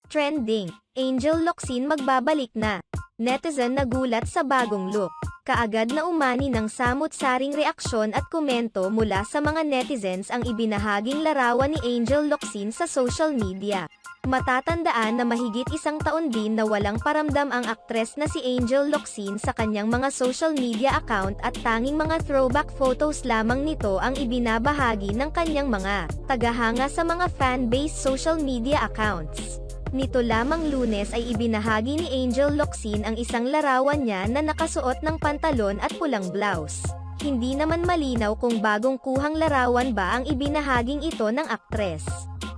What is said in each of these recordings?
Trending, Angel Locsin magbabalik na. Netizen nagulat sa bagong look. Kaagad na umani ng samut-saring reaksyon at komento mula sa mga netizens ang ibinahaging larawan ni Angel Locsin sa social media. Matatandaan na mahigit isang taon din na walang paramdam ang aktres na si Angel Locsin sa kanyang mga social media account at tanging mga throwback photos lamang nito ang ibinabahagi ng kanyang mga tagahanga sa mga fan-based social media accounts. Nito lamang Lunes ay ibinahagi ni Angel Locsin ang isang larawan niya na nakasuot ng pantalon at pulang blouse. Hindi naman malinaw kung bagong kuhang larawan ba ang ibinahaging ito ng aktres.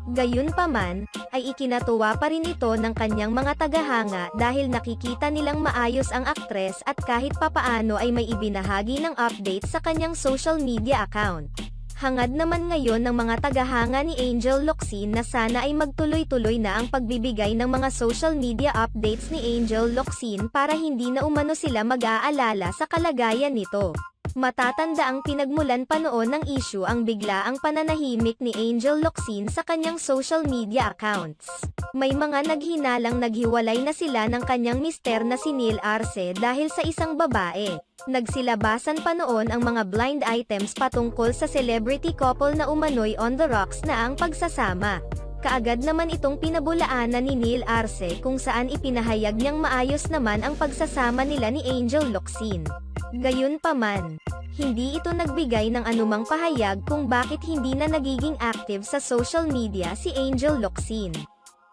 Gayunpaman, ay ikinatuwa pa rin ito ng kanyang mga tagahanga dahil nakikita nilang maayos ang aktres at kahit papaano ay may ibinahagi ng update sa kanyang social media account. Hangad naman ngayon ng mga tagahanga ni Angel Locsin na sana ay magtuloy-tuloy na ang pagbibigay ng mga social media updates ni Angel Locsin para hindi na umano sila mag-aalala sa kalagayan nito. Matatanda ang pinagmulan pa noon ng issue ang biglaang pananahimik ni Angel Locsin sa kanyang social media accounts. May mga naghinalang naghiwalay na sila ng kanyang mister na si Neil Arce dahil sa isang babae. Nagsilabasan pa noon ang mga blind items patungkol sa celebrity couple na umano'y on the rocks na ang pagsasama. Kaagad naman itong pinabulaanan ni Neil Arce kung saan ipinahayag niyang maayos naman ang pagsasama nila ni Angel Locsin. Gayunpaman, hindi ito nagbigay ng anumang pahayag kung bakit hindi na nagiging active sa social media si Angel Locsin.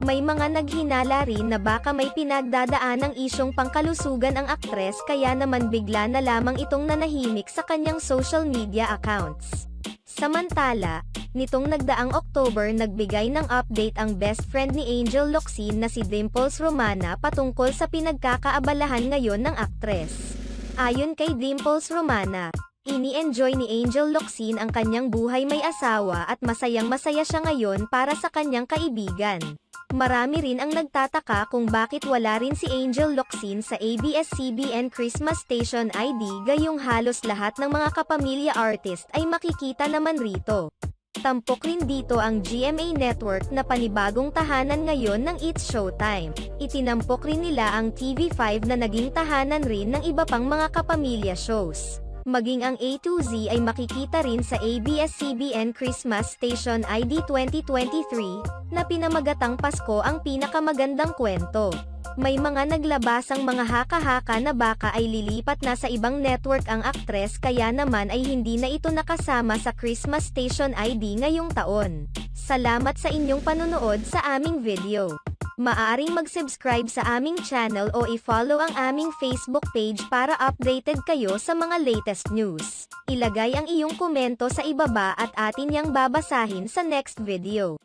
May mga naghinala rin na baka may pinagdadaanang isyong pangkalusugan ang aktres kaya naman bigla na lamang itong nanahimik sa kanyang social media accounts. Samantala, nitong nagdaang October nagbigay ng update ang best friend ni Angel Locsin na si Dimples Romana patungkol sa pinagkakaabalahan ngayon ng aktres. Ayon kay Dimples Romana, ini-enjoy ni Angel Locsin ang kanyang buhay may asawa at masayang-masaya siya ngayon para sa kanyang kaibigan. Marami rin ang nagtataka kung bakit wala rin si Angel Locsin sa ABS-CBN Christmas Station ID gayong halos lahat ng mga kapamilya artist ay makikita naman rito. Tampok rin dito ang GMA Network na panibagong tahanan ngayon ng It's Showtime. Itinampok rin nila ang TV5 na naging tahanan rin ng iba pang mga kapamilya shows. Maging ang A to Z ay makikita rin sa ABS-CBN Christmas Station ID 2023, na pinamagatang Pasko ang pinakamagandang kwento. May mga naglabasang mga haka-haka na baka ay lilipat na sa ibang network ang aktres kaya naman ay hindi na ito nakasama sa Christmas Station ID ngayong taon. Salamat sa inyong panunood sa aming video. Maaaring mag-subscribe sa aming channel o i-follow ang aming Facebook page para updated kayo sa mga latest news. Ilagay ang iyong komento sa ibaba at atin yang babasahin sa next video.